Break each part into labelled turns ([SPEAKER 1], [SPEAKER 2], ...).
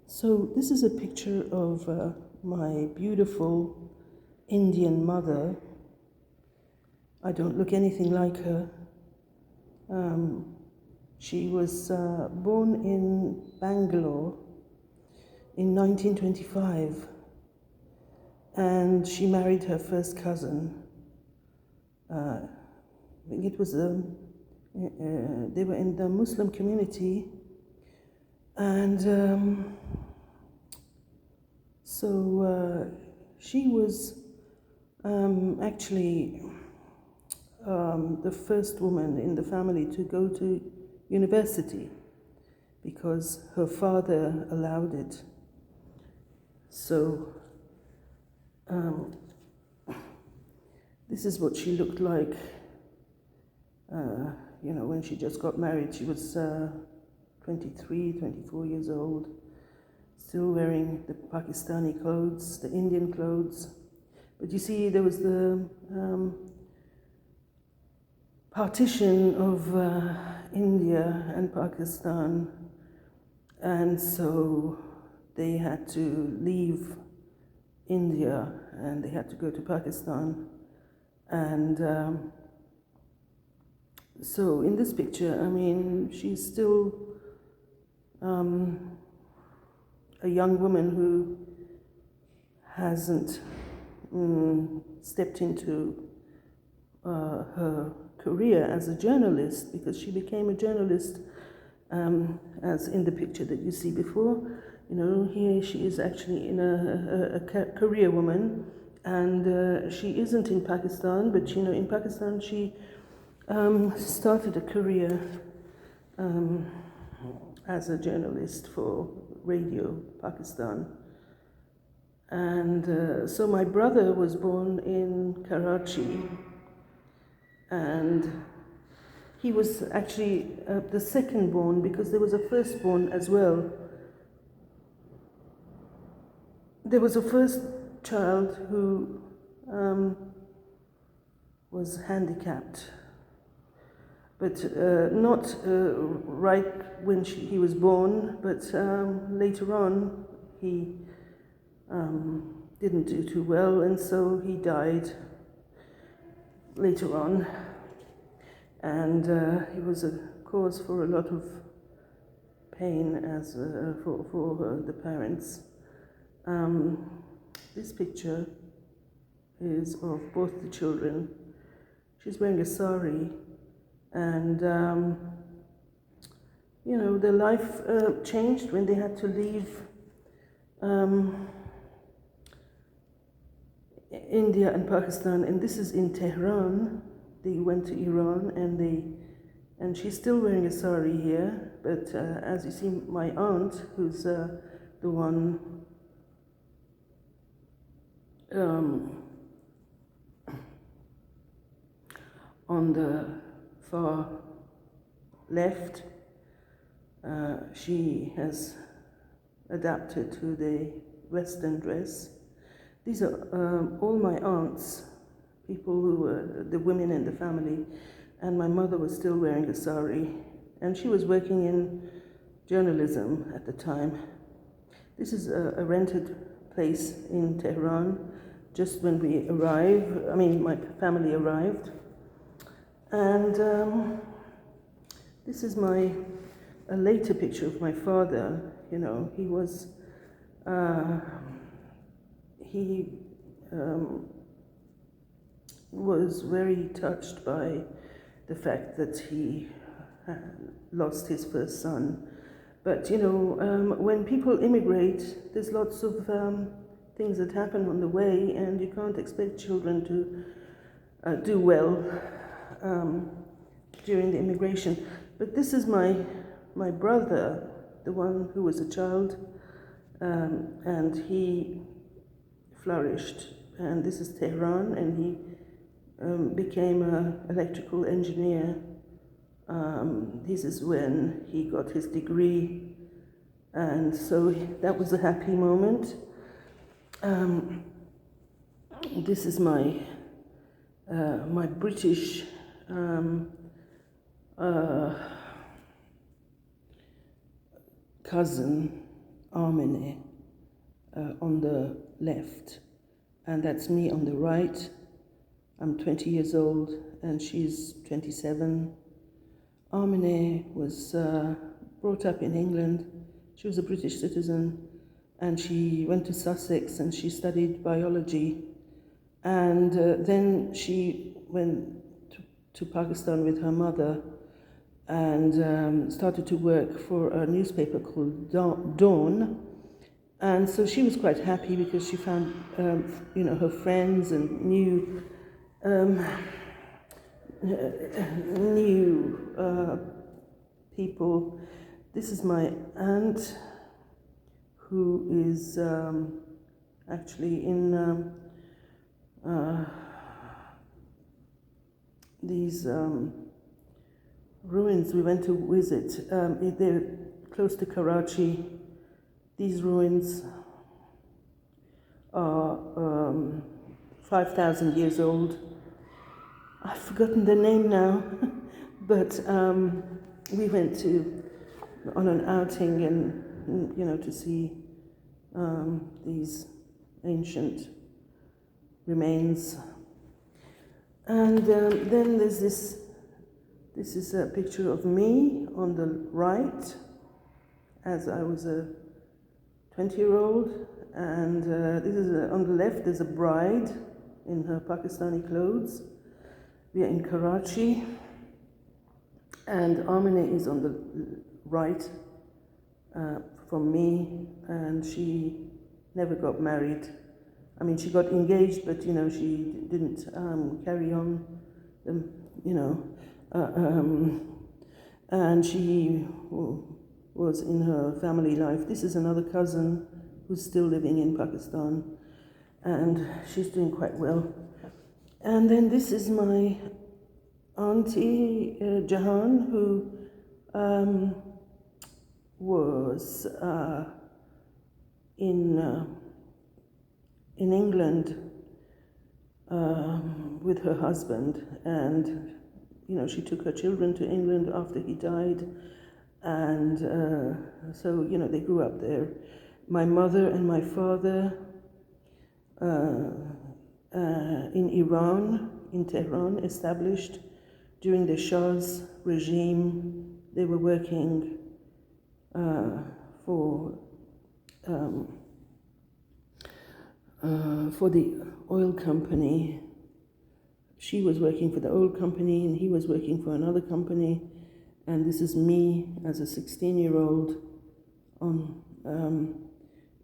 [SPEAKER 1] So this is a picture of my beautiful Indian mother. I don't look anything like her. She was born in Bangalore in 1925, and she married her first cousin. I think it was they were in the Muslim community, and so she was actually the first woman in the family to go to university because her father allowed it. So this is what she looked like, when she just got married. She was 23, 24 years old, still wearing the Pakistani clothes, the Indian clothes. But you see, there was the partition of India and Pakistan, and so they had to leave India and they had to go to Pakistan. And so in this picture, I mean, she's still a young woman who hasn't stepped into her career as a journalist, because she became a journalist as in the picture that you see before. Here she is actually in a career woman, and she isn't in Pakistan, but in Pakistan she started a career as a journalist for Radio Pakistan. And so my brother was born in Karachi, and he was actually the second born, because there was a firstborn as well. There was a first child who was handicapped, but not right when he was born, but later on he didn't do too well, and so he died later on. And it was a cause for a lot of pain as for the parents. This picture is of both the children. She's wearing a sari, and their life changed when they had to leave India and Pakistan. And this is in Tehran. They went to Iran, and she's still wearing a sari here. But as you see, my aunt, who's the one on the far left, she has adapted to the Western dress. These are all my aunts, people who were the women in the family, and my mother was still wearing a sari, and she was working in journalism at the time. This is a rented place in Tehran, just when we arrived, my family arrived. And this is a later picture of my father. He was, was very touched by the fact that he lost his first son. But when people immigrate, there's lots of things that happen on the way, and you can't expect children to do well during the immigration. But this is my brother, the one who was a child, and he flourished. And this is Tehran, and he became an electrical engineer. This is when he got his degree, and so that was a happy moment. This is my British cousin, Amine, on the left, and that's me on the right. I'm 20 years old, and she's 27. Amine was brought up in England. She was a British citizen, and she went to Sussex and she studied biology. And then she went to Pakistan with her mother and started to work for a newspaper called Dawn. And so she was quite happy because she found, her friends and new people. This is my aunt, who is actually in these ruins we went to visit. They're close to Karachi. These ruins are 5,000 years old. I've forgotten the name now, but we went on an outing and, to see these ancient remains. And then there's this is a picture of me on the right as I was a 20-year-old, and this is on the left there's a bride in her Pakistani clothes. We are in Karachi, and Amine is on the right from me, and she never got married. I mean, she got engaged, but, she didn't carry on, and she was in her family life. This is another cousin who's still living in Pakistan, and she's doing quite well. And then this is my auntie, Jahan, who was in England with her husband, and she took her children to England after he died, and so they grew up there. My mother and my father in Iran, in Tehran, established during the Shah's regime. They were working for the oil company. She was working for the oil company and he was working for another company. And this is me as a 16-year-old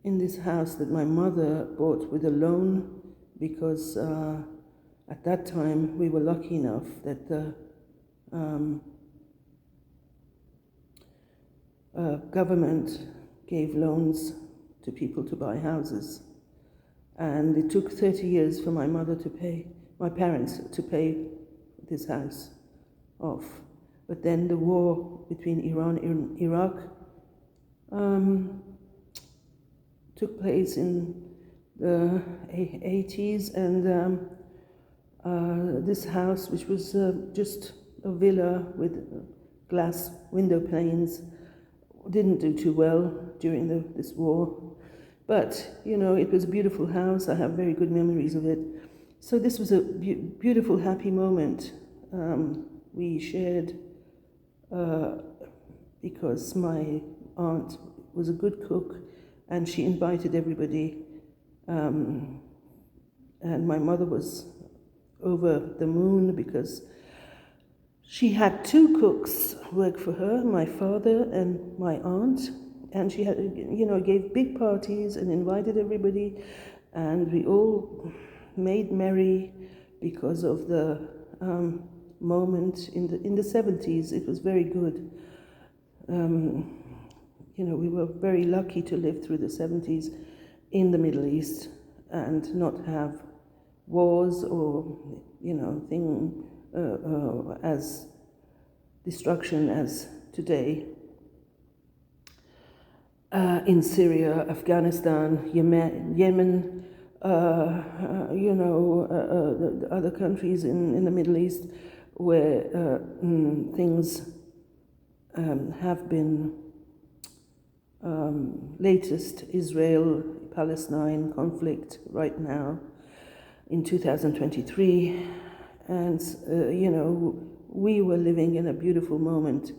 [SPEAKER 1] in this house that my mother bought with a loan, because at that time we were lucky enough that the government gave loans to people to buy houses. And it took 30 years for my parents to pay this house off. But then the war between Iran and Iraq took place in the 80s, and this house, which was just a villa with glass window panes, didn't do too well during this war. But, it was a beautiful house. I have very good memories of it. So this was a beautiful, happy moment we shared because my aunt was a good cook and she invited everybody. And my mother was over the moon because she had two cooks work for her, my father and my aunt. And she had, gave big parties and invited everybody, and we all made merry because of the moment in the 70s. It was very good. We were very lucky to live through the 70s in the Middle East and not have wars or as destruction as today. In Syria, Afghanistan, Yemen, the other countries in the Middle East where things have been latest Israel-Palestine conflict right now in 2023. And, we were living in a beautiful moment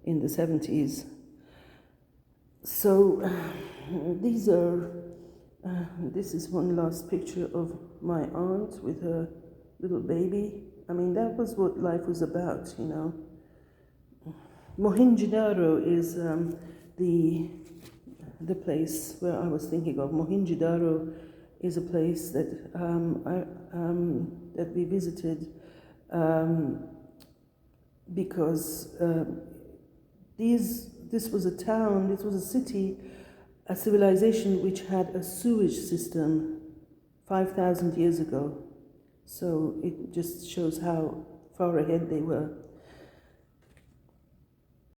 [SPEAKER 1] in the 70s. So this is one last picture of my aunt with her little baby. I mean, that was what life was about, Mohenjo-daro is the place where I was thinking of. Mohenjo-daro is a place that that we visited because this was a town, this was a city, a civilization which had a sewage system 5,000 years ago. So it just shows how far ahead they were.